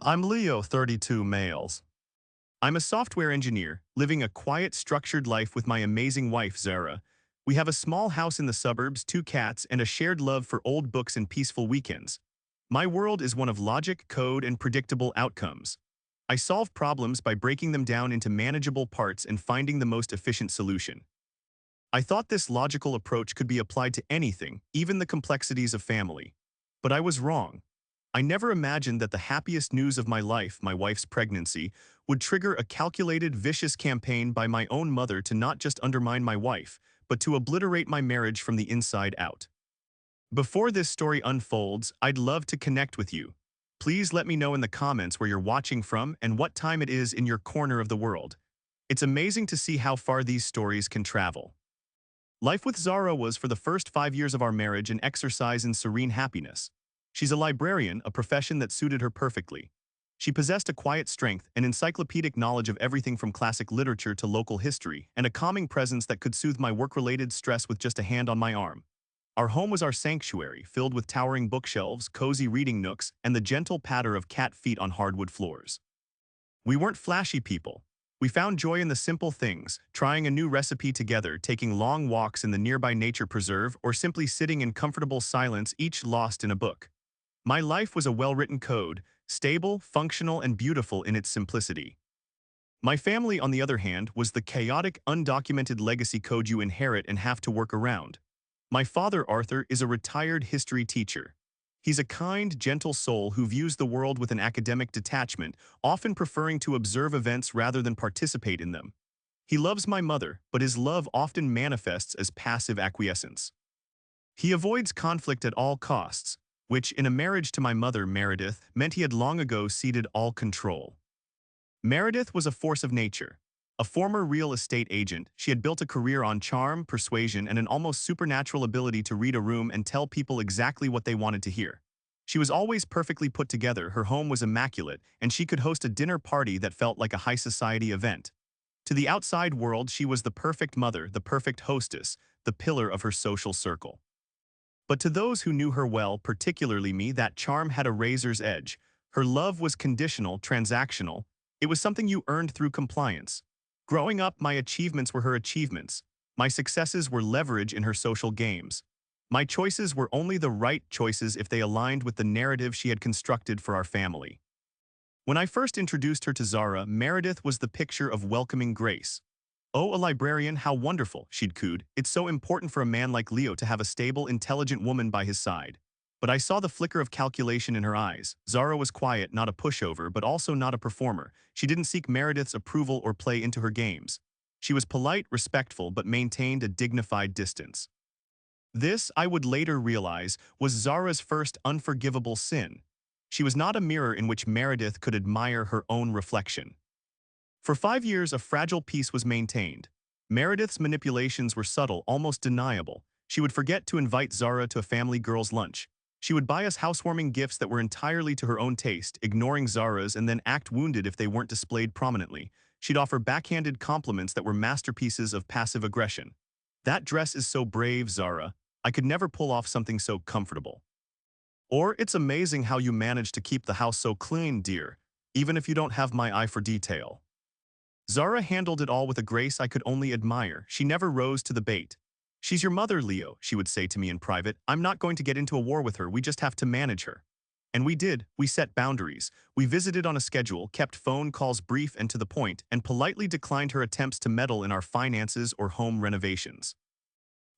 I'm Leo, 32 males. I'm a software engineer, living a quiet, structured life with my amazing wife, Zara. We have a small house in the suburbs, two cats, and a shared love for old books and peaceful weekends. My world is one of logic, code, and predictable outcomes. I solve problems by breaking them down into manageable parts and finding the most efficient solution. I thought this logical approach could be applied to anything, even the complexities of family. But I was wrong. I never imagined that the happiest news of my life, my wife's pregnancy, would trigger a calculated, vicious campaign by my own mother to not just undermine my wife, but to obliterate my marriage from the inside out. Before this story unfolds, I'd love to connect with you. Please let me know in the comments where you're watching from and what time it is in your corner of the world. It's amazing to see how far these stories can travel. Life with Zara was, for the first 5 years of our marriage, an exercise in serene happiness. She's a librarian, a profession that suited her perfectly. She possessed a quiet strength, an encyclopedic knowledge of everything from classic literature to local history, and a calming presence that could soothe my work-related stress with just a hand on my arm. Our home was our sanctuary, filled with towering bookshelves, cozy reading nooks, and the gentle patter of cat feet on hardwood floors. We weren't flashy people. We found joy in the simple things, trying a new recipe together, taking long walks in the nearby nature preserve, or simply sitting in comfortable silence, each lost in a book. My life was a well-written code, stable, functional, and beautiful in its simplicity. My family, on the other hand, was the chaotic, undocumented legacy code you inherit and have to work around. My father, Arthur, is a retired history teacher. He's a kind, gentle soul who views the world with an academic detachment, often preferring to observe events rather than participate in them. He loves my mother, but his love often manifests as passive acquiescence. He avoids conflict at all costs, which, in a marriage to my mother, Meredith, meant he had long ago ceded all control. Meredith was a force of nature. A former real estate agent, she had built a career on charm, persuasion, and an almost supernatural ability to read a room and tell people exactly what they wanted to hear. She was always perfectly put together, her home was immaculate, and she could host a dinner party that felt like a high society event. To the outside world, she was the perfect mother, the perfect hostess, the pillar of her social circle. But to those who knew her well, particularly me, that charm had a razor's edge. Her love was conditional, transactional. It was something you earned through compliance. Growing up, my achievements were her achievements. My successes were leverage in her social games. My choices were only the right choices if they aligned with the narrative she had constructed for our family. When I first introduced her to Zara, Meredith was the picture of welcoming grace. "Oh, a librarian, how wonderful," she'd cooed. "It's so important for a man like Leo to have a stable, intelligent woman by his side." But I saw the flicker of calculation in her eyes. Zara was quiet, not a pushover, but also not a performer. She didn't seek Meredith's approval or play into her games. She was polite, respectful, but maintained a dignified distance. This, I would later realize, was Zara's first unforgivable sin. She was not a mirror in which Meredith could admire her own reflection. For 5 years, a fragile peace was maintained. Meredith's manipulations were subtle, almost deniable. She would forget to invite Zara to a family girls' lunch. She would buy us housewarming gifts that were entirely to her own taste, ignoring Zara's, and then act wounded if they weren't displayed prominently. She'd offer backhanded compliments that were masterpieces of passive aggression. "That dress is so brave, Zara. I could never pull off something so comfortable." Or, "It's amazing how you manage to keep the house so clean, dear, even if you don't have my eye for detail." Zara handled it all with a grace I could only admire. She never rose to the bait. "She's your mother, Leo," she would say to me in private. "I'm not going to get into a war with her, we just have to manage her." And we did. We set boundaries. We visited on a schedule, kept phone calls brief and to the point, and politely declined her attempts to meddle in our finances or home renovations.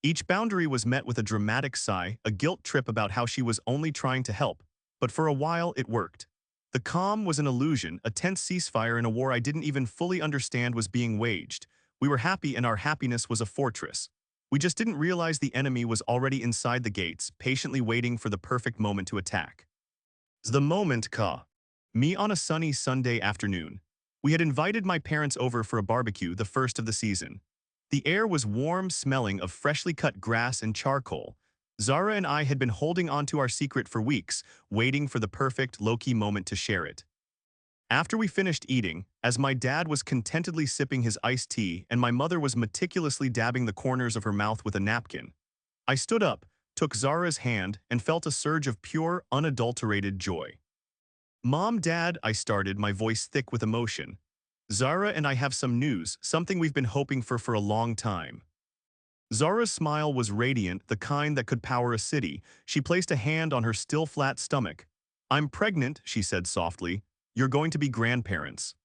Each boundary was met with a dramatic sigh, a guilt trip about how she was only trying to help. But for a while, it worked. The calm was an illusion, a tense ceasefire in a war I didn't even fully understand was being waged. We were happy and our happiness was a fortress. We just didn't realize the enemy was already inside the gates, patiently waiting for the perfect moment to attack. The moment came. Me on a sunny Sunday afternoon. We had invited my parents over for a barbecue, the first of the season. The air was warm, smelling of freshly cut grass and charcoal. Zara and I had been holding on to our secret for weeks, waiting for the perfect, low-key moment to share it. After we finished eating, as my dad was contentedly sipping his iced tea and my mother was meticulously dabbing the corners of her mouth with a napkin, I stood up, took Zara's hand, and felt a surge of pure, unadulterated joy. Mom, Dad, I started, my voice thick with emotion. Zara and I have some news, something we've been hoping for a long time. Zara's smile was radiant, the kind that could power a city. She placed a hand on her still flat stomach. I'm pregnant, she said softly. You're going to be grandparents.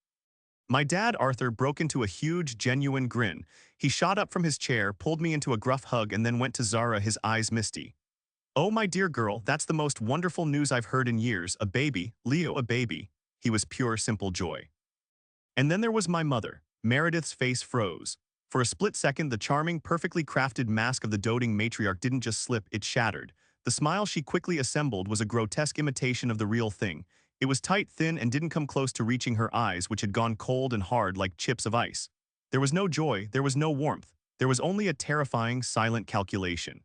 My dad, Arthur, broke into a huge, genuine grin. He shot up from his chair, pulled me into a gruff hug, and then went to Zara, his eyes misty. Oh, my dear girl, that's the most wonderful news I've heard in years. A baby, Leo, a baby. He was pure, simple joy. And then there was my mother. Meredith's face froze. For a split second, the charming, perfectly crafted mask of the doting matriarch didn't just slip, it shattered. The smile she quickly assembled was a grotesque imitation of the real thing. It was tight, thin, and didn't come close to reaching her eyes, which had gone cold and hard like chips of ice. There was no joy, there was no warmth. There was only a terrifying, silent calculation.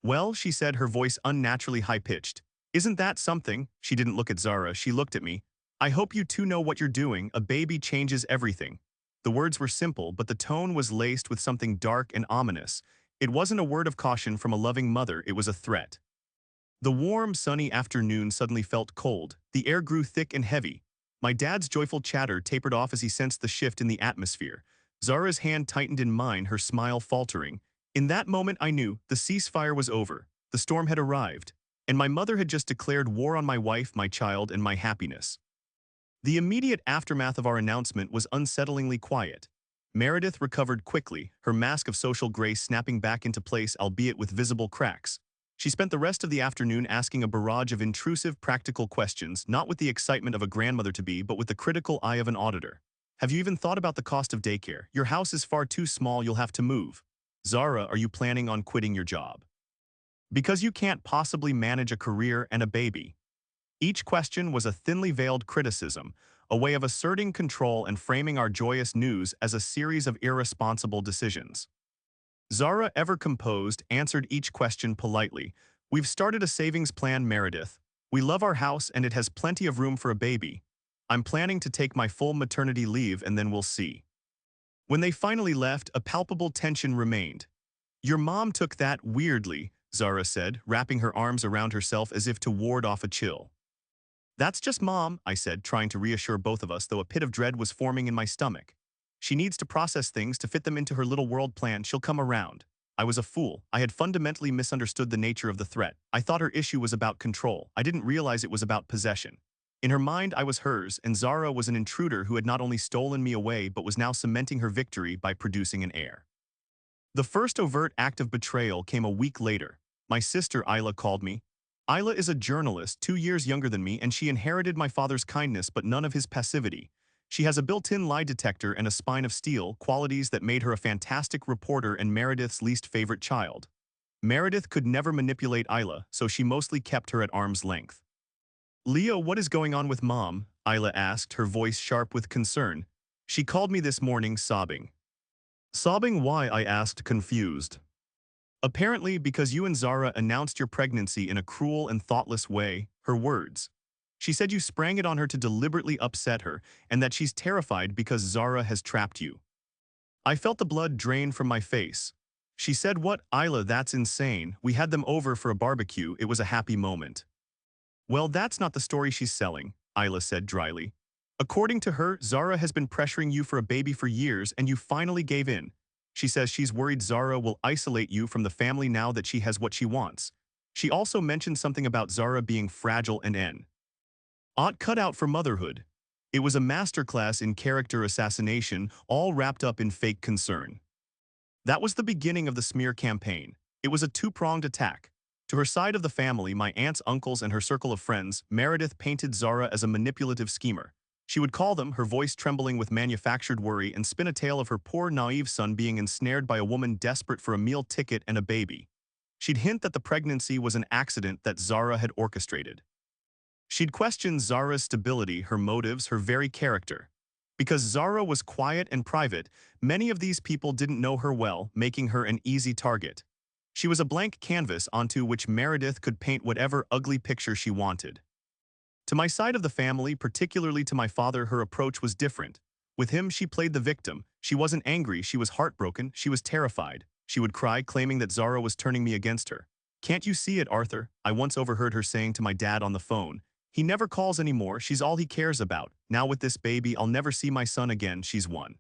Well, she said, her voice unnaturally high-pitched. Isn't that something? She didn't look at Zara, she looked at me. I hope you two know what you're doing. A baby changes everything. The words were simple, but the tone was laced with something dark and ominous. It wasn't a word of caution from a loving mother, it was a threat. The warm, sunny afternoon suddenly felt cold. The air grew thick and heavy. My dad's joyful chatter tapered off as he sensed the shift in the atmosphere. Zara's hand tightened in mine, her smile faltering. In that moment I knew the ceasefire was over. The storm had arrived. And my mother had just declared war on my wife, my child, and my happiness. The immediate aftermath of our announcement was unsettlingly quiet. Meredith recovered quickly, her mask of social grace snapping back into place, albeit with visible cracks. She spent the rest of the afternoon asking a barrage of intrusive, practical questions, not with the excitement of a grandmother-to-be, but with the critical eye of an auditor. Have you even thought about the cost of daycare? Your house is far too small, you'll have to move. Zara, are you planning on quitting your job? Because you can't possibly manage a career and a baby. Each question was a thinly veiled criticism, a way of asserting control and framing our joyous news as a series of irresponsible decisions. Zara, ever composed, answered each question politely. We've started a savings plan, Meredith. We love our house and it has plenty of room for a baby. I'm planning to take my full maternity leave and then we'll see. When they finally left, a palpable tension remained. Your mom took that weirdly, Zara said, wrapping her arms around herself as if to ward off a chill. That's just Mom, I said, trying to reassure both of us, though a pit of dread was forming in my stomach. She needs to process things to fit them into her little world plan. She'll come around. I was a fool. I had fundamentally misunderstood the nature of the threat. I thought her issue was about control. I didn't realize it was about possession. In her mind, I was hers, and Zara was an intruder who had not only stolen me away but was now cementing her victory by producing an heir. The first overt act of betrayal came a week later. My sister Isla called me. Isla is a journalist, 2 years younger than me, and she inherited my father's kindness but none of his passivity. She has a built-in lie detector and a spine of steel, qualities that made her a fantastic reporter and Meredith's least favorite child. Meredith could never manipulate Isla, so she mostly kept her at arm's length. Leo, what is going on with Mom? Isla asked, her voice sharp with concern. She called me this morning sobbing. Sobbing why? I asked, confused. Apparently because you and Zara announced your pregnancy in a cruel and thoughtless way, her words. She said you sprang it on her to deliberately upset her, and that she's terrified because Zara has trapped you. I felt the blood drain from my face. She said, what, Isla, that's insane. We had them over for a barbecue, it was a happy moment. Well, that's not the story she's selling, Isla said dryly. According to her, Zara has been pressuring you for a baby for years and you finally gave in. She says she's worried Zara will isolate you from the family now that she has what she wants. She also mentioned something about Zara being fragile and ought cut out for motherhood. It was a masterclass in character assassination, all wrapped up in fake concern. That was the beginning of the smear campaign. It was a two-pronged attack. To her side of the family, my aunts, uncles, and her circle of friends, Meredith painted Zara as a manipulative schemer. She would call them, her voice trembling with manufactured worry, and spin a tale of her poor, naive son being ensnared by a woman desperate for a meal ticket and a baby. She'd hint that the pregnancy was an accident that Zara had orchestrated. She'd question Zara's stability, her motives, her very character. Because Zara was quiet and private, many of these people didn't know her well, making her an easy target. She was a blank canvas onto which Meredith could paint whatever ugly picture she wanted. To my side of the family, particularly to my father, her approach was different. With him, she played the victim. She wasn't angry, she was heartbroken, she was terrified. She would cry, claiming that Zara was turning me against her. Can't you see it, Arthur? I once overheard her saying to my dad on the phone. He never calls anymore, she's all he cares about. Now with this baby, I'll never see my son again, she's one.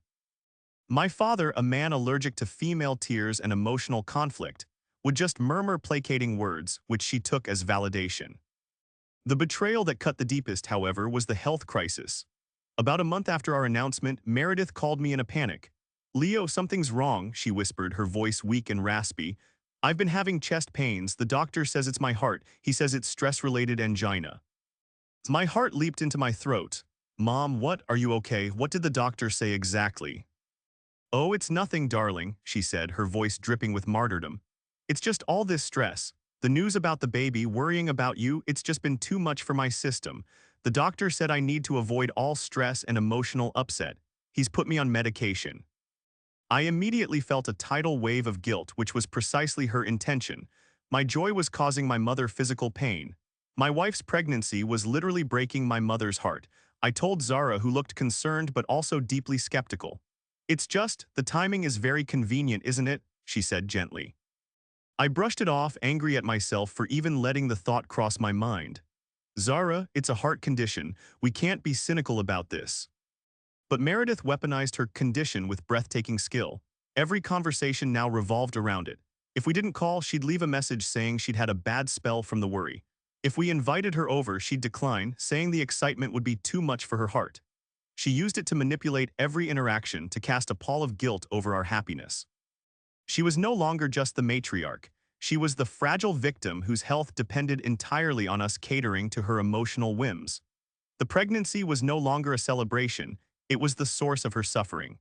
My father, a man allergic to female tears and emotional conflict, would just murmur placating words, which she took as validation. The betrayal that cut the deepest, however, was the health crisis. About a month after our announcement, Meredith called me in a panic. "Leo, something's wrong," she whispered, her voice weak and raspy. "I've been having chest pains. The doctor says it's my heart. He says it's stress-related angina." My heart leaped into my throat. "Mom, what? Are you okay? What did the doctor say exactly?" "Oh, it's nothing, darling," she said, her voice dripping with martyrdom. "It's just all this stress. The news about the baby, worrying about you, it's just been too much for my system. The doctor said I need to avoid all stress and emotional upset. He's put me on medication." I immediately felt a tidal wave of guilt, which was precisely her intention. My joy was causing my mother physical pain. My wife's pregnancy was literally breaking my mother's heart. I told Zara, who looked concerned but also deeply skeptical. "It's just, the timing is very convenient, isn't it?" she said gently. I brushed it off, angry at myself for even letting the thought cross my mind. "Zara, it's a heart condition. We can't be cynical about this." But Meredith weaponized her condition with breathtaking skill. Every conversation now revolved around it. If we didn't call, she'd leave a message saying she'd had a bad spell from the worry. If we invited her over, she'd decline, saying the excitement would be too much for her heart. She used it to manipulate every interaction, to cast a pall of guilt over our happiness. She was no longer just the matriarch. She was the fragile victim whose health depended entirely on us catering to her emotional whims. The pregnancy was no longer a celebration, it was the source of her suffering.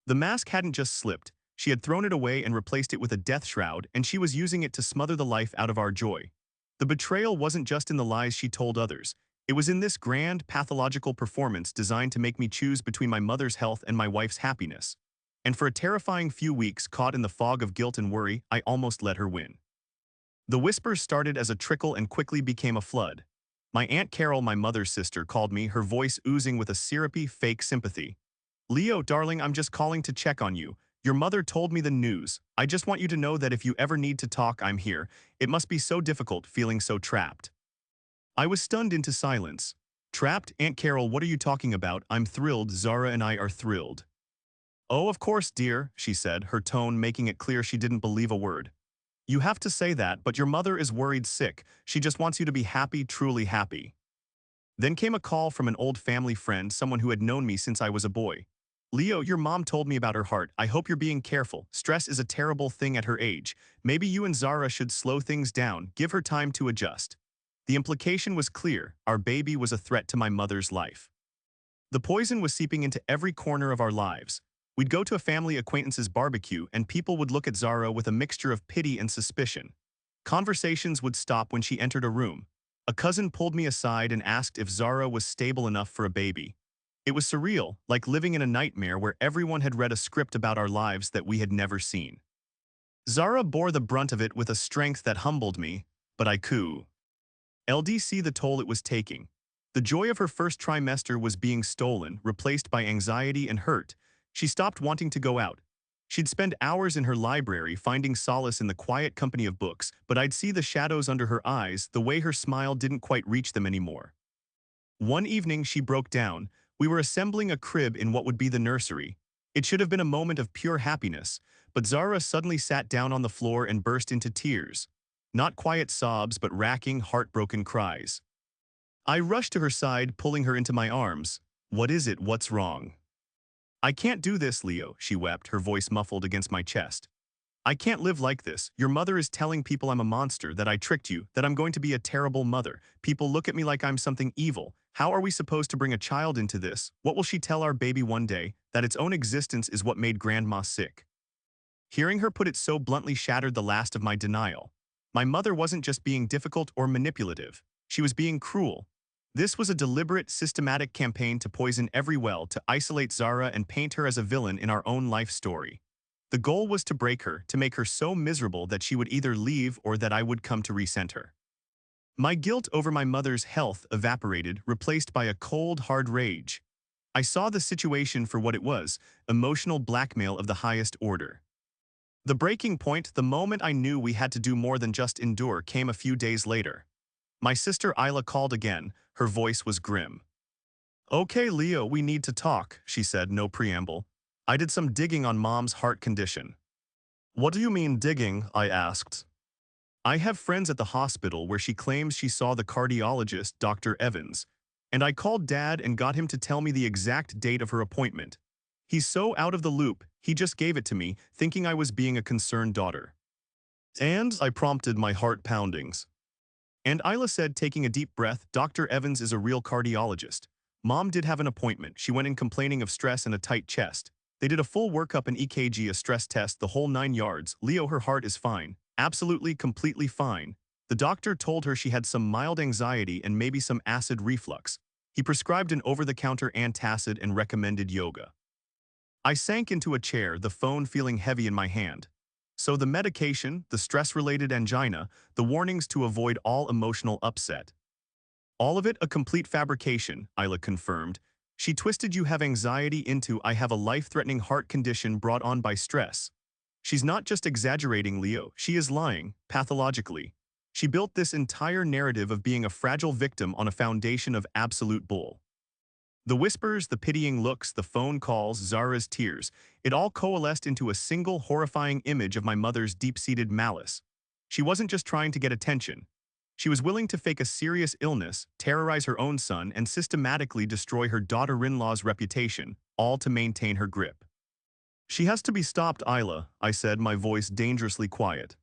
The mask hadn't just slipped, she had thrown it away and replaced it with a death shroud, and she was using it to smother the life out of our joy. The betrayal wasn't just in the lies she told others. It was in this grand, pathological performance designed to make me choose between my mother's health and my wife's happiness. And for a terrifying few weeks, caught in the fog of guilt and worry, I almost let her win. The whispers started as a trickle and quickly became a flood. My Aunt Carol, my mother's sister, called me, her voice oozing with a syrupy, fake sympathy. "Leo, darling, I'm just calling to check on you. Your mother told me the news. I just want you to know that if you ever need to talk, I'm here. It must be so difficult feeling so trapped." I was stunned into silence. "Trapped? Aunt Carol, what are you talking about? I'm thrilled. Zara and I are thrilled." "Oh, of course, dear," she said, her tone making it clear she didn't believe a word. "You have to say that, but your mother is worried sick. She just wants you to be happy, truly happy." Then came a call from an old family friend, someone who had known me since I was a boy. "Leo, your mom told me about her heart. I hope you're being careful. Stress is a terrible thing at her age. Maybe you and Zara should slow things down, give her time to adjust." The implication was clear. Our baby was a threat to my mother's life. The poison was seeping into every corner of our lives. We'd go to a family acquaintance's barbecue, and people would look at Zara with a mixture of pity and suspicion. Conversations would stop when she entered a room. A cousin pulled me aside and asked if Zara was stable enough for a baby. It was surreal, like living in a nightmare where everyone had read a script about our lives that we had never seen. Zara bore the brunt of it with a strength that humbled me, but I could. LDC the toll it was taking. The joy of her first trimester was being stolen, replaced by anxiety and hurt. She stopped wanting to go out. She'd spend hours in her library finding solace in the quiet company of books, but I'd see the shadows under her eyes, the way her smile didn't quite reach them anymore. One evening she broke down. We were assembling a crib in what would be the nursery. It should have been a moment of pure happiness, but Zara suddenly sat down on the floor and burst into tears. Not quiet sobs, but racking, heartbroken cries. I rushed to her side, pulling her into my arms. "What is it? What's wrong?" "I can't do this, Leo," she wept, her voice muffled against my chest. "I can't live like this. Your mother is telling people I'm a monster, that I tricked you, that I'm going to be a terrible mother. People look at me like I'm something evil. How are we supposed to bring a child into this? What will she tell our baby one day? That its own existence is what made Grandma sick?" Hearing her put it so bluntly shattered the last of my denial. My mother wasn't just being difficult or manipulative. She was being cruel. This was a deliberate, systematic campaign to poison every well, to isolate Zara and paint her as a villain in our own life story. The goal was to break her, to make her so miserable that she would either leave or that I would come to resent her. My guilt over my mother's health evaporated, replaced by a cold, hard rage. I saw the situation for what it was, emotional blackmail of the highest order. The breaking point, the moment I knew we had to do more than just endure, came a few days later. My sister Isla called again, Her voice was grim. "Okay, Leo, we need to talk," she said, no preamble. "I did some digging on Mom's heart condition." "What do you mean digging?" I asked. "I have friends at the hospital where she claims she saw the cardiologist, Dr. Evans, and I called Dad and got him to tell me the exact date of her appointment. He's so out of the loop, he just gave it to me, thinking I was being a concerned daughter." "And?" I prompted, my heart poundings. And Isla said, taking a deep breath, "Dr. Evans is a real cardiologist. Mom did have an appointment. She went in complaining of stress and a tight chest. They did a full workup, an EKG, a stress test, the whole 9 yards. Leo, her heart is fine. Absolutely, completely fine. The doctor told her she had some mild anxiety and maybe some acid reflux. He prescribed an over-the-counter antacid and recommended yoga." I sank into a chair, the phone feeling heavy in my hand. "So the medication, the stress-related angina, the warnings to avoid all emotional upset. All of it a complete fabrication," Isla confirmed. "She twisted 'you have anxiety' into 'I have a life-threatening heart condition brought on by stress.' She's not just exaggerating, Leo, she is lying, pathologically. She built this entire narrative of being a fragile victim on a foundation of absolute bull." The whispers, the pitying looks, the phone calls, Zara's tears, it all coalesced into a single horrifying image of my mother's deep-seated malice. She wasn't just trying to get attention. She was willing to fake a serious illness, terrorize her own son, and systematically destroy her daughter-in-law's reputation, all to maintain her grip. "She has to be stopped, Isla," I said, my voice dangerously quiet.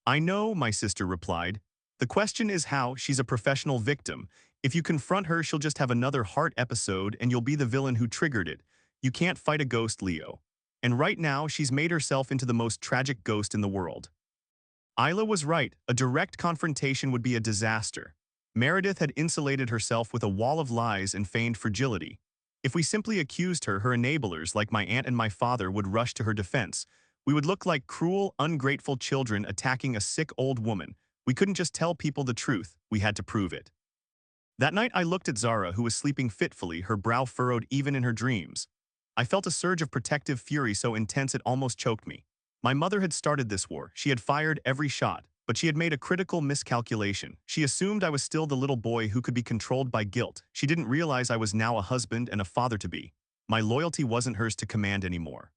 "I know," my sister replied. "The question is how. She's a professional victim. If you confront her, she'll just have another heart episode and you'll be the villain who triggered it. You can't fight a ghost, Leo. And right now, she's made herself into the most tragic ghost in the world." Isla was right. A direct confrontation would be a disaster. Meredith had insulated herself with a wall of lies and feigned fragility. If we simply accused her, her enablers, like my aunt and my father, would rush to her defense. We would look like cruel, ungrateful children attacking a sick old woman. We couldn't just tell people the truth, we had to prove it. That night I looked at Zara, who was sleeping fitfully, her brow furrowed even in her dreams. I felt a surge of protective fury so intense it almost choked me. My mother had started this war. She had fired every shot, but she had made a critical miscalculation. She assumed I was still the little boy who could be controlled by guilt. She didn't realize I was now a husband and a father-to-be. My loyalty wasn't hers to command anymore.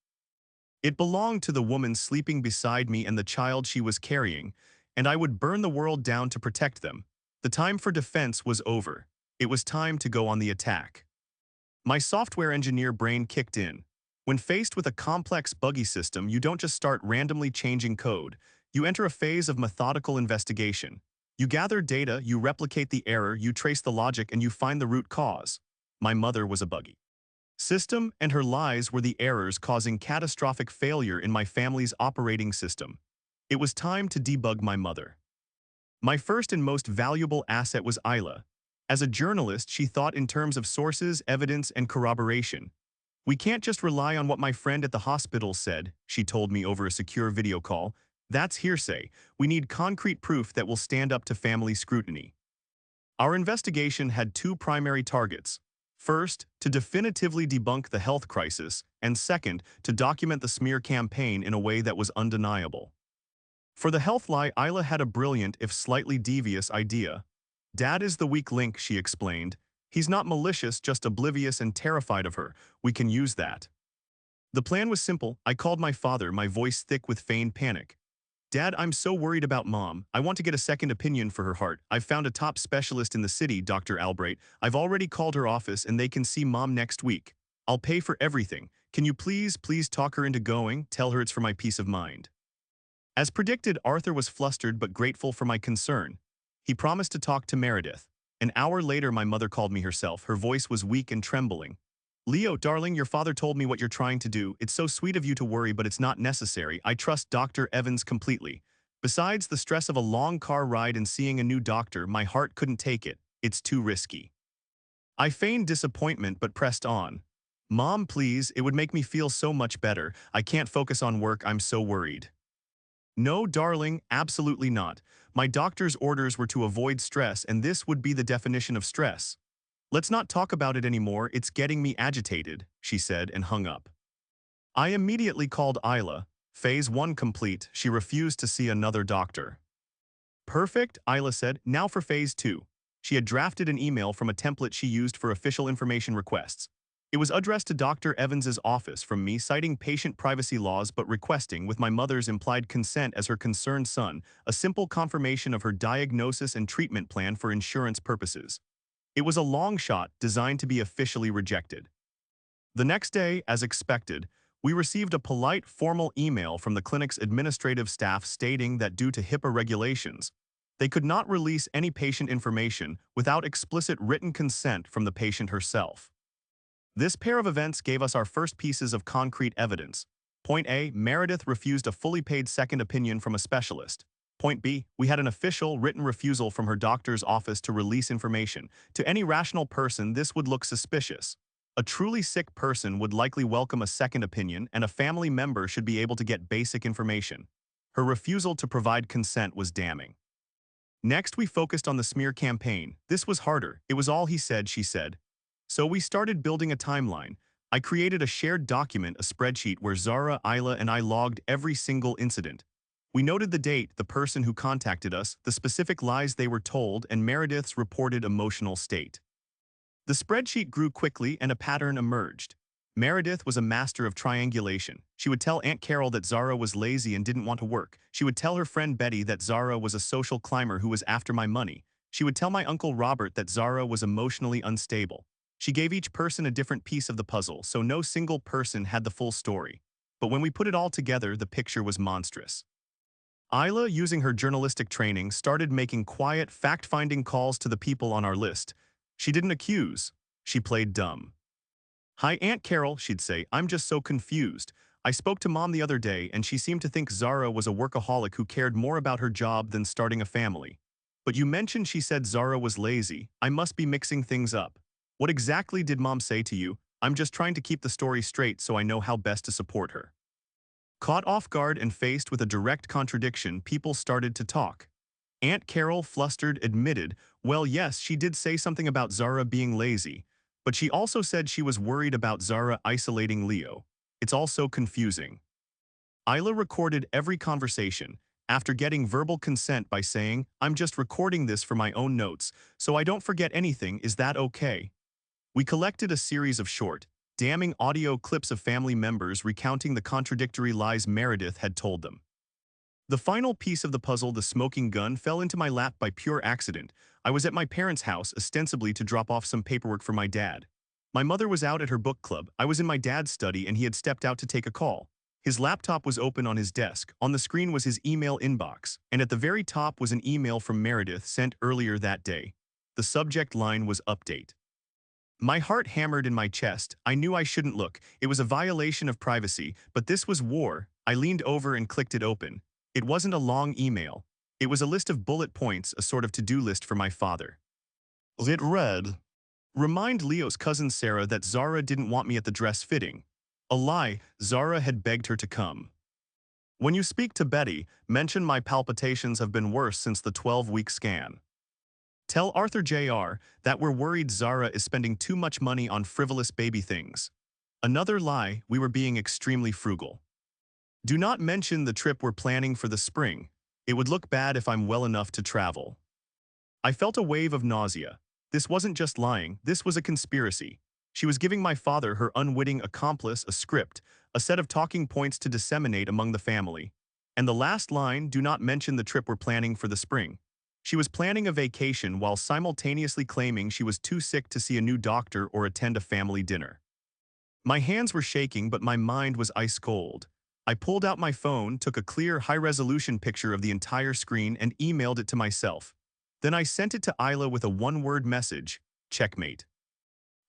It belonged to the woman sleeping beside me and the child she was carrying, and I would burn the world down to protect them. The time for defense was over. It was time to go on the attack. My software engineer brain kicked in. When faced with a complex, buggy system, you don't just start randomly changing code. You enter a phase of methodical investigation. You gather data, you replicate the error, you trace the logic, and you find the root cause. My mother was a buggy system, and her lies were the errors causing catastrophic failure in my family's operating system. It was time to debug my mother. My first and most valuable asset was Isla. As a journalist, she thought in terms of sources, evidence, and corroboration. "We can't just rely on what my friend at the hospital said," she told me over a secure video call. "That's hearsay. We need concrete proof that will stand up to family scrutiny." Our investigation had two primary targets. First, to definitively debunk the health crisis, and second, to document the smear campaign in a way that was undeniable. For the health lie, Isla had a brilliant, if slightly devious, idea. "Dad is the weak link," she explained. "He's not malicious, just oblivious and terrified of her. We can use that." The plan was simple. I called my father, my voice thick with feigned panic. "Dad, I'm so worried about Mom. I want to get a second opinion for her heart. I've found a top specialist in the city, Dr. Albright. I've already called her office and they can see Mom next week. I'll pay for everything. Can you please talk her into going? Tell her it's for my peace of mind." As predicted, Arthur was flustered but grateful for my concern. He promised to talk to Meredith. An hour later, my mother called me herself. Her voice was weak and trembling. "Leo, darling, your father told me what you're trying to do. It's so sweet of you to worry, but it's not necessary. I trust Dr. Evans completely. Besides the stress of a long car ride and seeing a new doctor, my heart couldn't take it. It's too risky." I feigned disappointment but pressed on. "Mom, please, it would make me feel so much better. I can't focus on work, I'm so worried." "No, darling, absolutely not. My doctor's orders were to avoid stress, and this would be the definition of stress. Let's not talk about it anymore, it's getting me agitated," she said and hung up. I immediately called Isla. Phase 1 complete, she refused to see another doctor. "Perfect," Isla said. "Now for phase 2. She had drafted an email from a template she used for official information requests. It was addressed to Dr. Evans's office from me, citing patient privacy laws but requesting, with my mother's implied consent as her concerned son, a simple confirmation of her diagnosis and treatment plan for insurance purposes. It was a long shot designed to be officially rejected. The next day, as expected, we received a polite, formal email from the clinic's administrative staff stating that due to HIPAA regulations, they could not release any patient information without explicit written consent from the patient herself. This pair of events gave us our first pieces of concrete evidence. Point A, Meredith refused a fully paid second opinion from a specialist. Point B, we had an official, written refusal from her doctor's office to release information. To any rational person, this would look suspicious. A truly sick person would likely welcome a second opinion, and a family member should be able to get basic information. Her refusal to provide consent was damning. Next, we focused on the smear campaign. This was harder. It was all he said, she said. So we started building a timeline. I created a shared document, a spreadsheet where Zara, Isla, and I logged every single incident. We noted the date, the person who contacted us, the specific lies they were told, and Meredith's reported emotional state. The spreadsheet grew quickly and a pattern emerged. Meredith was a master of triangulation. She would tell Aunt Carol that Zara was lazy and didn't want to work. She would tell her friend Betty that Zara was a social climber who was after my money. She would tell my Uncle Robert that Zara was emotionally unstable. She gave each person a different piece of the puzzle, so no single person had the full story. But when we put it all together, the picture was monstrous. Isla, using her journalistic training, started making quiet, fact-finding calls to the people on our list. She didn't accuse. She played dumb. "Hi, Aunt Carol," she'd say. "I'm just so confused. I spoke to Mom the other day, and she seemed to think Zara was a workaholic who cared more about her job than starting a family. But you mentioned she said Zara was lazy. I must be mixing things up. What exactly did Mom say to you? I'm just trying to keep the story straight so I know how best to support her." Caught off guard and faced with a direct contradiction, people started to talk. Aunt Carol, flustered, admitted, "Well, yes, she did say something about Zara being lazy. But she also said she was worried about Zara isolating Leo. It's all so confusing." Isla recorded every conversation, after getting verbal consent by saying, "I'm just recording this for my own notes, so I don't forget anything, is that okay?" We collected a series of short, damning audio clips of family members recounting the contradictory lies Meredith had told them. The final piece of the puzzle, the smoking gun, fell into my lap by pure accident. I was at my parents' house, ostensibly to drop off some paperwork for my dad. My mother was out at her book club. I was in my dad's study and he had stepped out to take a call. His laptop was open on his desk. On the screen was his email inbox, and at the very top was an email from Meredith sent earlier that day. The subject line was "Update." My heart hammered in my chest. I knew I shouldn't look. It was a violation of privacy, but this was war. I leaned over and clicked it open. It wasn't a long email. It was a list of bullet points, a sort of to-do list for my father. It read, "Remind Leo's cousin Sarah that Zara didn't want me at the dress fitting. A lie, Zara had begged her to come. When you speak to Betty, mention my palpitations have been worse since the 12-week scan. Tell Arthur Jr. that we're worried Zara is spending too much money on frivolous baby things. Another lie, we were being extremely frugal. Do not mention the trip we're planning for the spring. It would look bad if I'm well enough to travel." I felt a wave of nausea. This wasn't just lying, this was a conspiracy. She was giving my father, her unwitting accomplice, a script, a set of talking points to disseminate among the family. And the last line, "Do not mention the trip we're planning for the spring." She was planning a vacation while simultaneously claiming she was too sick to see a new doctor or attend a family dinner. My hands were shaking, but my mind was ice cold. I pulled out my phone, took a clear, high-resolution picture of the entire screen, and emailed it to myself. Then I sent it to Isla with a one-word message: "Checkmate."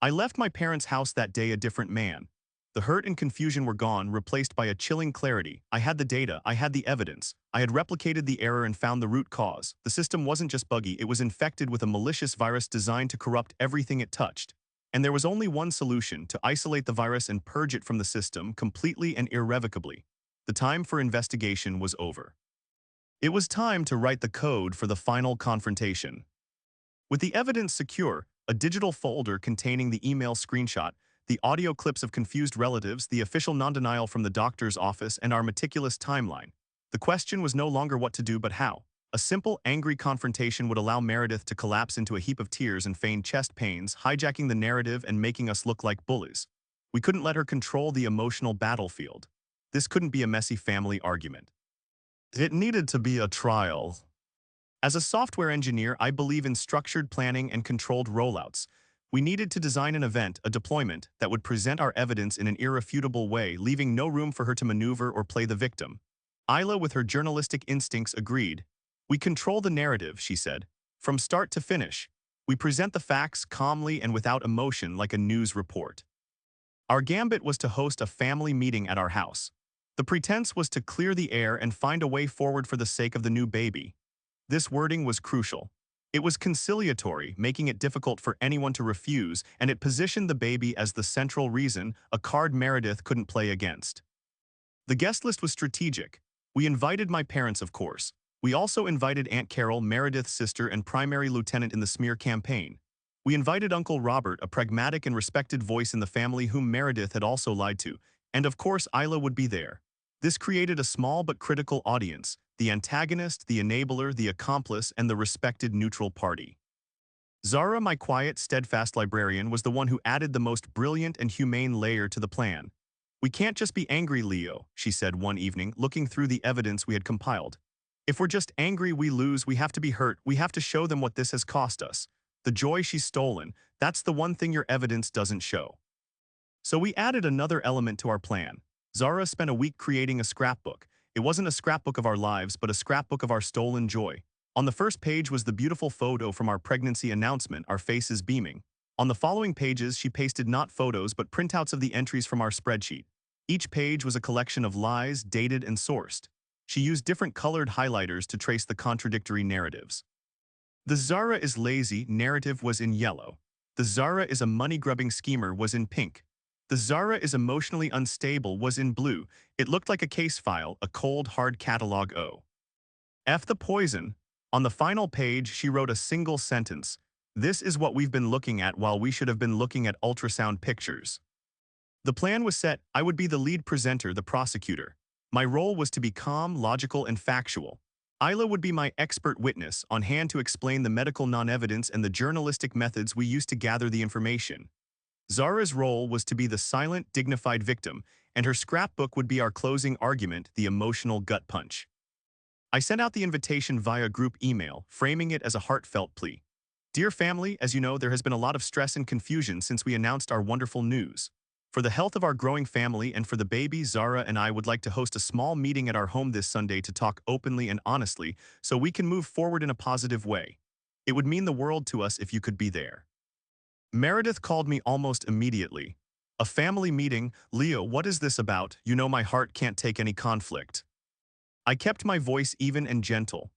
I left my parents' house that day a different man. The hurt and confusion were gone, replaced by a chilling clarity. I had the data, I had the evidence. I had replicated the error and found the root cause. The system wasn't just buggy, it was infected with a malicious virus designed to corrupt everything it touched. And there was only one solution: to isolate the virus and purge it from the system completely and irrevocably. The time for investigation was over. It was time to write the code for the final confrontation. With the evidence secure, a digital folder containing the email screenshot, the audio clips of confused relatives, the official non-denial from the doctor's office, and our meticulous timeline, the question was no longer what to do but how. A simple, angry confrontation would allow Meredith to collapse into a heap of tears and feign chest pains, hijacking the narrative and making us look like bullies. We couldn't let her control the emotional battlefield. This couldn't be a messy family argument. It needed to be a trial. As a software engineer, I believe in structured planning and controlled rollouts. We needed to design an event, a deployment, that would present our evidence in an irrefutable way, leaving no room for her to maneuver or play the victim. Isla, with her journalistic instincts, agreed. We control the narrative, she said. From start to finish. We present the facts calmly and without emotion like a news report. Our gambit was to host a family meeting at our house. The pretense was to clear the air and find a way forward for the sake of the new baby. This wording was crucial. It was conciliatory, making it difficult for anyone to refuse, and it positioned the baby as the central reason, a card Meredith couldn't play against. The guest list was strategic. We invited my parents, of course. We also invited Aunt Carol, Meredith's sister and primary lieutenant in the smear campaign. We invited Uncle Robert, a pragmatic and respected voice in the family whom Meredith had also lied to, and of course Isla would be there. This created a small but critical audience, the antagonist, the enabler, the accomplice, and the respected neutral party. Zara, my quiet, steadfast librarian, was the one who added the most brilliant and humane layer to the plan. We can't just be angry, Leo, she said one evening, looking through the evidence we had compiled. If we're just angry, we lose, we have to be hurt, we have to show them what this has cost us. The joy she's stolen, that's the one thing your evidence doesn't show. So we added another element to our plan. Zara spent a week creating a scrapbook. It wasn't a scrapbook of our lives, but a scrapbook of our stolen joy. On the first page was the beautiful photo from our pregnancy announcement, our faces beaming. On the following pages, she pasted not photos, but printouts of the entries from our spreadsheet. Each page was a collection of lies, dated and sourced. She used different colored highlighters to trace the contradictory narratives. The Zara is lazy narrative was in yellow. The Zara is a money-grubbing schemer was in pink. The Zara is emotionally unstable was in blue. It looked like a case file, a cold, hard catalog O. F the poison. On the final page, she wrote a single sentence. This is what we've been looking at while we should have been looking at ultrasound pictures. The plan was set. I would be the lead presenter, the prosecutor. My role was to be calm, logical, and factual. Isla would be my expert witness, on hand to explain the medical non-evidence and the journalistic methods we used to gather the information. Zara's role was to be the silent, dignified victim, and her scrapbook would be our closing argument, the emotional gut punch. I sent out the invitation via group email, framing it as a heartfelt plea. Dear family, as you know, there has been a lot of stress and confusion since we announced our wonderful news. For the health of our growing family and for the baby, Zara and I would like to host a small meeting at our home this Sunday to talk openly and honestly so we can move forward in a positive way. It would mean the world to us if you could be there. Meredith called me almost immediately. A family meeting? Leo, what is this about? You know my heart can't take any conflict. I kept my voice even and gentle.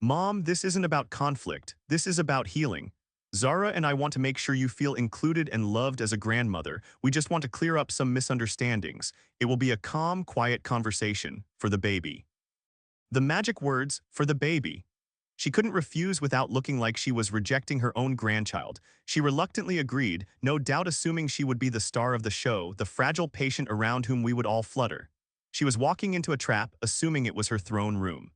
Mom, this isn't about conflict. This is about healing. Zara and I want to make sure you feel included and loved as a grandmother. We just want to clear up some misunderstandings. It will be a calm, quiet conversation for the baby. The magic words, for the baby. She couldn't refuse without looking like she was rejecting her own grandchild. She reluctantly agreed, no doubt assuming she would be the star of the show, the fragile patient around whom we would all flutter. She was walking into a trap, assuming it was her throne room.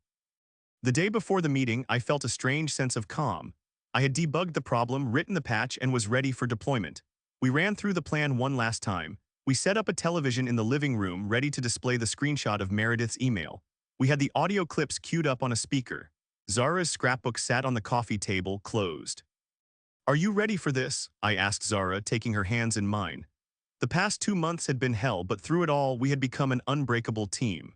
The day before the meeting, I felt a strange sense of calm. I had debugged the problem, written the patch, and was ready for deployment. We ran through the plan one last time. We set up a television in the living room, ready to display the screenshot of Meredith's email. We had the audio clips queued up on a speaker. Zara's scrapbook sat on the coffee table, closed. Are you ready for this? I asked Zara, taking her hands in mine. The past 2 months had been hell, but through it all, we had become an unbreakable team.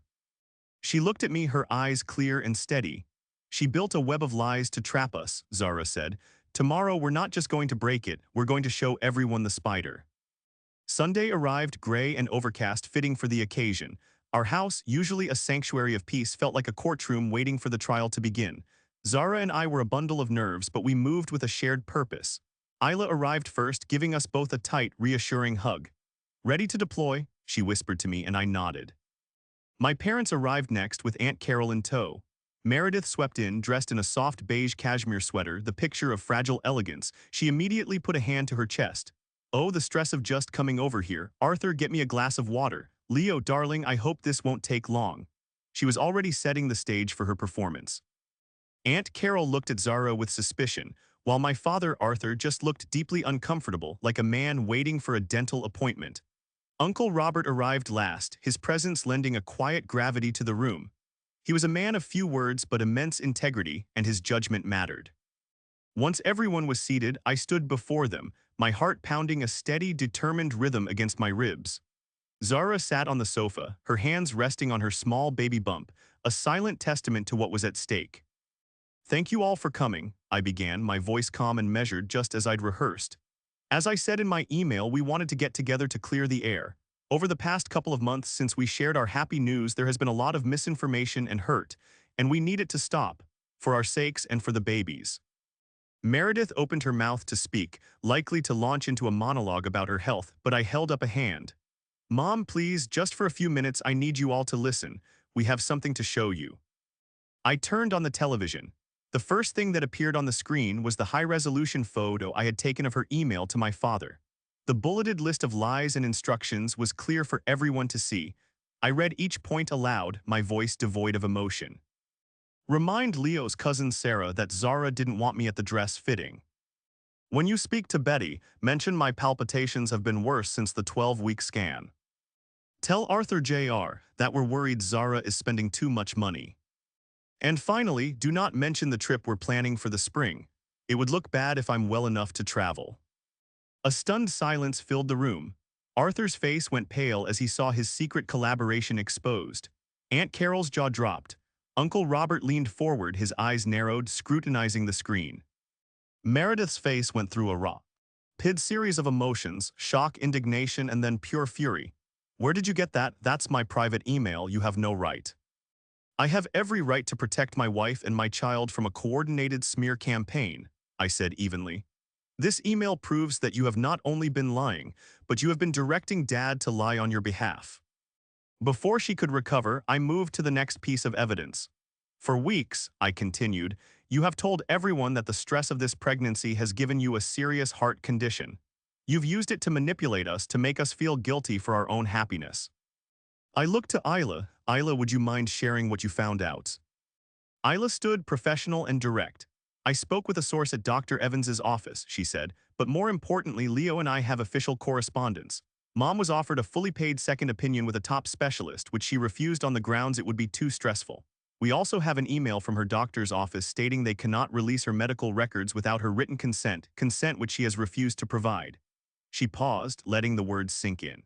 She looked at me, her eyes clear and steady. She built a web of lies to trap us, Zara said. Tomorrow, we're not just going to break it, we're going to show everyone the spider. Sunday arrived, gray and overcast, fitting for the occasion. Our house, usually a sanctuary of peace, felt like a courtroom waiting for the trial to begin. Zara and I were a bundle of nerves, but we moved with a shared purpose. Isla arrived first, giving us both a tight, reassuring hug. Ready to deploy? She whispered to me, and I nodded. My parents arrived next with Aunt Carol in tow. Meredith swept in, dressed in a soft beige cashmere sweater, the picture of fragile elegance. She immediately put a hand to her chest. Oh, the stress of just coming over here. Arthur, get me a glass of water. Leo, darling, I hope this won't take long. She was already setting the stage for her performance. Aunt Carol looked at Zara with suspicion, while my father Arthur just looked deeply uncomfortable, like a man waiting for a dental appointment. Uncle Robert arrived last, his presence lending a quiet gravity to the room. He was a man of few words but immense integrity, and his judgment mattered. Once everyone was seated, I stood before them, my heart pounding a steady, determined rhythm against my ribs. Zara sat on the sofa, her hands resting on her small baby bump, a silent testament to what was at stake. "Thank you all for coming," I began, my voice calm and measured just as I'd rehearsed. "As I said in my email, we wanted to get together to clear the air. Over the past couple of months since we shared our happy news, there has been a lot of misinformation and hurt, and we need it to stop, for our sakes and for the babies." Meredith opened her mouth to speak, likely to launch into a monologue about her health, but I held up a hand. "Mom, please, just for a few minutes, I need you all to listen. We have something to show you." I turned on the television. The first thing that appeared on the screen was the high-resolution photo I had taken of her email to my father. The bulleted list of lies and instructions was clear for everyone to see. I read each point aloud, my voice devoid of emotion. "Remind Leo's cousin Sarah that Zara didn't want me at the dress fitting. When you speak to Betty, mention my palpitations have been worse since the 12-week scan. Tell Arthur Jr. that we're worried Zara is spending too much money. And finally, do not mention the trip we're planning for the spring. It would look bad if I'm well enough to travel." A stunned silence filled the room. Arthur's face went pale as he saw his secret collaboration exposed. Aunt Carol's jaw dropped. Uncle Robert leaned forward, his eyes narrowed, scrutinizing the screen. Meredith's face went through a rapid series of emotions, shock, indignation, and then pure fury. "Where did you get that? That's my private email. You have no right." "I have every right to protect my wife and my child from a coordinated smear campaign," I said evenly. "This email proves that you have not only been lying, but you have been directing Dad to lie on your behalf." Before she could recover, I moved to the next piece of evidence. "For weeks," I continued, "you have told everyone that the stress of this pregnancy has given you a serious heart condition. You've used it to manipulate us, to make us feel guilty for our own happiness." I looked to Isla. "Isla, would you mind sharing what you found out?" Isla stood professional and direct. "I spoke with a source at Dr. Evans's office," she said, "but more importantly, Leo and I have official correspondence. Mom was offered a fully paid second opinion with a top specialist, which she refused on the grounds it would be too stressful. We also have an email from her doctor's office stating they cannot release her medical records without her written consent which she has refused to provide." She paused, letting the words sink in.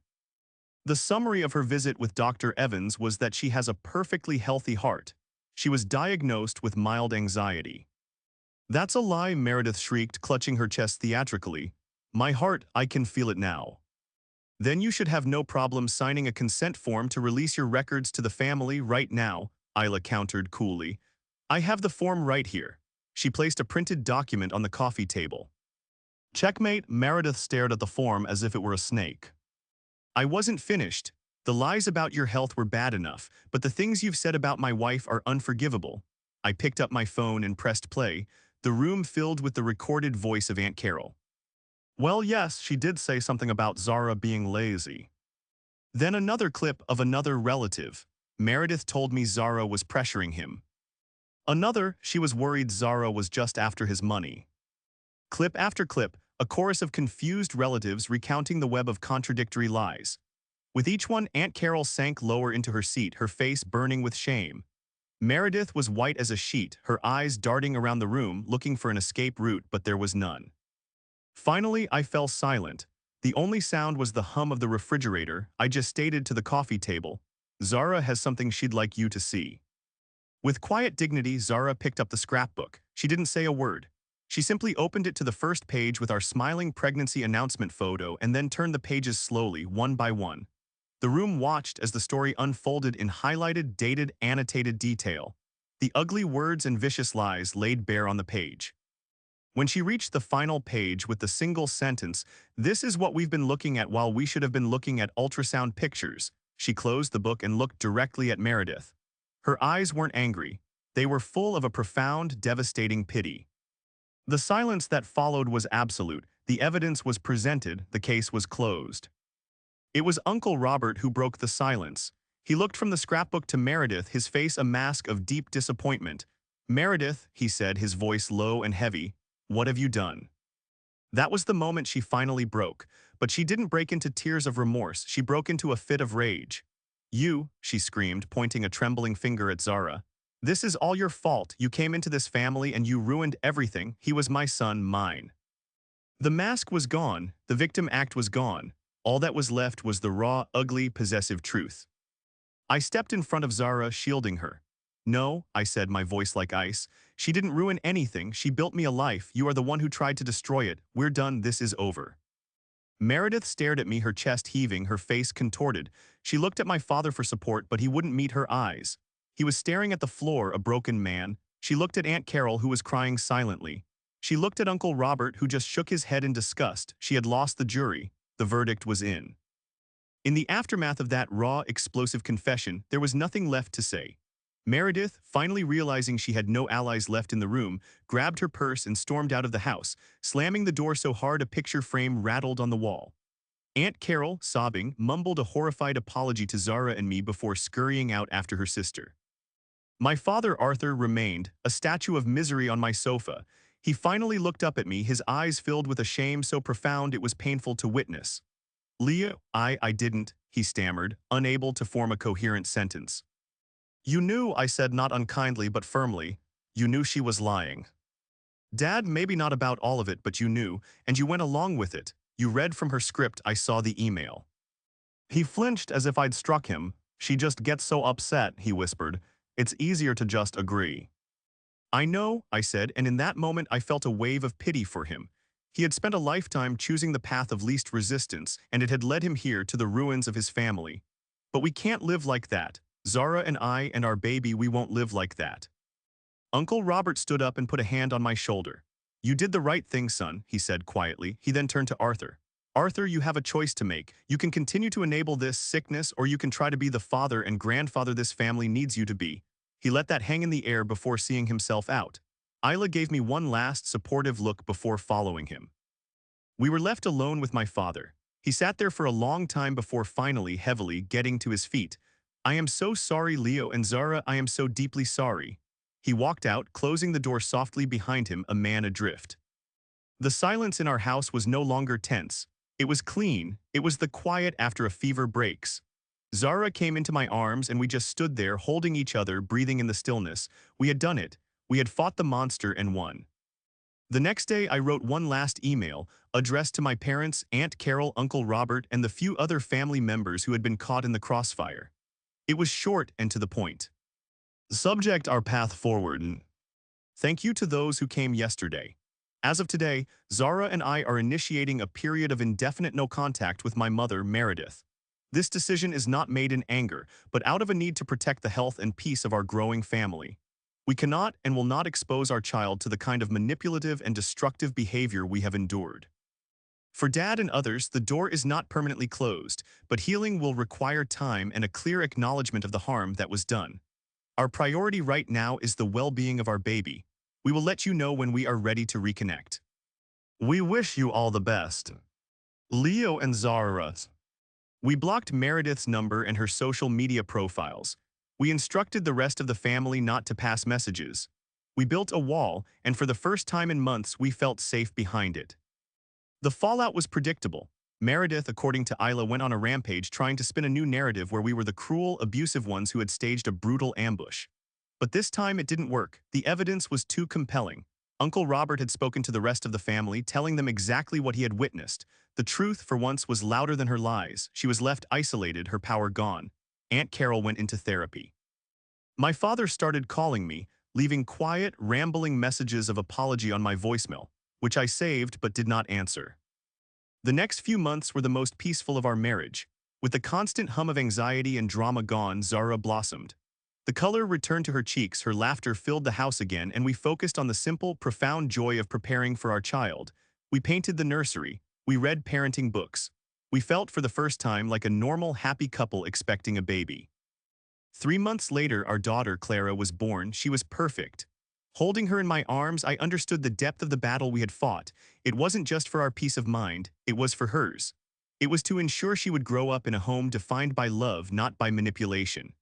The summary of her visit with Dr. Evans was that she has a perfectly healthy heart. She was diagnosed with mild anxiety. "That's a lie," Meredith shrieked, clutching her chest theatrically. "My heart, I can feel it now." "Then you should have no problem signing a consent form to release your records to the family right now," Isla countered coolly. "I have the form right here." She placed a printed document on the coffee table. "Checkmate," Meredith stared at the form as if it were a snake. "I wasn't finished. The lies about your health were bad enough, but the things you've said about my wife are unforgivable." I picked up my phone and pressed play, the room filled with the recorded voice of Aunt Carol. "Well, yes, she did say something about Zara being lazy." Then another clip of another relative. Meredith told me Zara was pressuring him. Another, she was worried Zara was just after his money. Clip after clip, a chorus of confused relatives recounting the web of contradictory lies. With each one, Aunt Carol sank lower into her seat, her face burning with shame. Meredith was white as a sheet, her eyes darting around the room, looking for an escape route, but there was none. Finally, I fell silent. The only sound was the hum of the refrigerator. I just stated to the coffee table, "Zara has something she'd like you to see." With quiet dignity, Zara picked up the scrapbook. She didn't say a word. She simply opened it to the first page with our smiling pregnancy announcement photo and then turned the pages slowly, one by one. The room watched as the story unfolded in highlighted, dated, annotated detail. The ugly words and vicious lies laid bare on the page. When she reached the final page with the single sentence, "This is what we've been looking at while we should have been looking at ultrasound pictures," she closed the book and looked directly at Meredith. Her eyes weren't angry. They were full of a profound, devastating pity. The silence that followed was absolute. The evidence was presented. The case was closed. It was Uncle Robert who broke the silence. He looked from the scrapbook to Meredith, his face a mask of deep disappointment. Meredith, he said, his voice low and heavy, what have you done? That was the moment she finally broke, but she didn't break into tears of remorse, she broke into a fit of rage. You, she screamed, pointing a trembling finger at Zara. This is all your fault, you came into this family and you ruined everything, he was my son, mine. The mask was gone, the victim act was gone, all that was left was the raw, ugly, possessive truth. I stepped in front of Zara, shielding her. No, I said, my voice like ice. She didn't ruin anything, she built me a life, you are the one who tried to destroy it, we're done, this is over. Meredith stared at me, her chest heaving, her face contorted. She looked at my father for support, but he wouldn't meet her eyes. He was staring at the floor, a broken man. She looked at Aunt Carol, who was crying silently. She looked at Uncle Robert, who just shook his head in disgust. She had lost the jury. The verdict was in. In the aftermath of that raw, explosive confession, there was nothing left to say. Meredith, finally realizing she had no allies left in the room, grabbed her purse and stormed out of the house, slamming the door so hard a picture frame rattled on the wall. Aunt Carol, sobbing, mumbled a horrified apology to Zara and me before scurrying out after her sister. My father, Arthur, remained, a statue of misery on my sofa. He finally looked up at me, his eyes filled with a shame so profound it was painful to witness. Leo, I didn't, he stammered, unable to form a coherent sentence. You knew, I said, not unkindly but firmly. You knew she was lying. Dad, maybe not about all of it, but you knew, and you went along with it. You read from her script, I saw the email. He flinched as if I'd struck him. She just gets so upset, he whispered. It's easier to just agree. I know, I said, and in that moment I felt a wave of pity for him. He had spent a lifetime choosing the path of least resistance, and it had led him here to the ruins of his family. But we can't live like that. Zara and I and our baby, we won't live like that. Uncle Robert stood up and put a hand on my shoulder. You did the right thing, son, he said quietly. He then turned to Arthur. Arthur, you have a choice to make. You can continue to enable this sickness, or you can try to be the father and grandfather this family needs you to be. He let that hang in the air before seeing himself out. Isla gave me one last supportive look before following him. We were left alone with my father. He sat there for a long time before finally, heavily, getting to his feet. I am so sorry, Leo and Zara, I am so deeply sorry. He walked out, closing the door softly behind him, a man adrift. The silence in our house was no longer tense. It was clean. It was the quiet after a fever breaks. Zara came into my arms and we just stood there holding each other, breathing in the stillness. We had done it. We had fought the monster and won. The next day I wrote one last email, addressed to my parents, Aunt Carol, Uncle Robert, and the few other family members who had been caught in the crossfire. It was short and to the point. Subject: our path forward. Thank you to those who came yesterday. As of today, Zara and I are initiating a period of indefinite no contact with my mother, Meredith. This decision is not made in anger, but out of a need to protect the health and peace of our growing family. We cannot and will not expose our child to the kind of manipulative and destructive behavior we have endured. For Dad and others, the door is not permanently closed, but healing will require time and a clear acknowledgement of the harm that was done. Our priority right now is the well-being of our baby. We will let you know when we are ready to reconnect. We wish you all the best. Leo and Zara. We blocked Meredith's number and her social media profiles. We instructed the rest of the family not to pass messages. We built a wall, and for the first time in months, we felt safe behind it. The fallout was predictable. Meredith, according to Isla, went on a rampage trying to spin a new narrative where we were the cruel, abusive ones who had staged a brutal ambush. But this time it didn't work. The evidence was too compelling. Uncle Robert had spoken to the rest of the family, telling them exactly what he had witnessed. The truth, for once, was louder than her lies. She was left isolated, her power gone. Aunt Carol went into therapy. My father started calling me, leaving quiet, rambling messages of apology on my voicemail, which I saved but did not answer. The next few months were the most peaceful of our marriage. With the constant hum of anxiety and drama gone, Zara blossomed. The color returned to her cheeks, her laughter filled the house again, and we focused on the simple, profound joy of preparing for our child. We painted the nursery. We read parenting books. We felt for the first time like a normal, happy couple expecting a baby. 3 months later, our daughter, Clara, was born. She was perfect. Holding her in my arms, I understood the depth of the battle we had fought. It wasn't just for our peace of mind, it was for hers. It was to ensure she would grow up in a home defined by love, not by manipulation.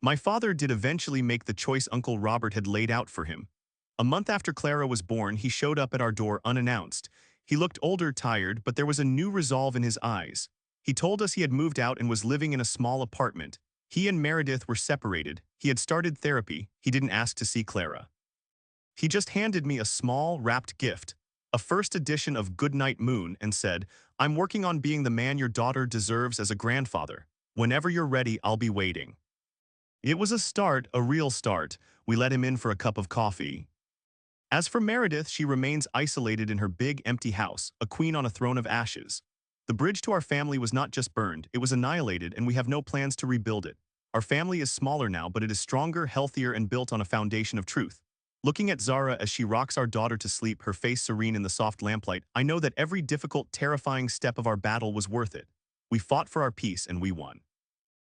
My father did eventually make the choice Uncle Robert had laid out for him. A month after Clara was born, he showed up at our door unannounced. He looked older, tired, but there was a new resolve in his eyes. He told us he had moved out and was living in a small apartment. He and Meredith were separated. He had started therapy. He didn't ask to see Clara. He just handed me a small, wrapped gift, a first edition of Goodnight Moon, and said, "I'm working on being the man your daughter deserves as a grandfather. Whenever you're ready, I'll be waiting." It was a start, a real start. We let him in for a cup of coffee. As for Meredith, she remains isolated in her big, empty house, a queen on a throne of ashes. The bridge to our family was not just burned, it was annihilated, and we have no plans to rebuild it. Our family is smaller now, but it is stronger, healthier, and built on a foundation of truth. Looking at Zara as she rocks our daughter to sleep, her face serene in the soft lamplight, I know that every difficult, terrifying step of our battle was worth it. We fought for our peace and we won.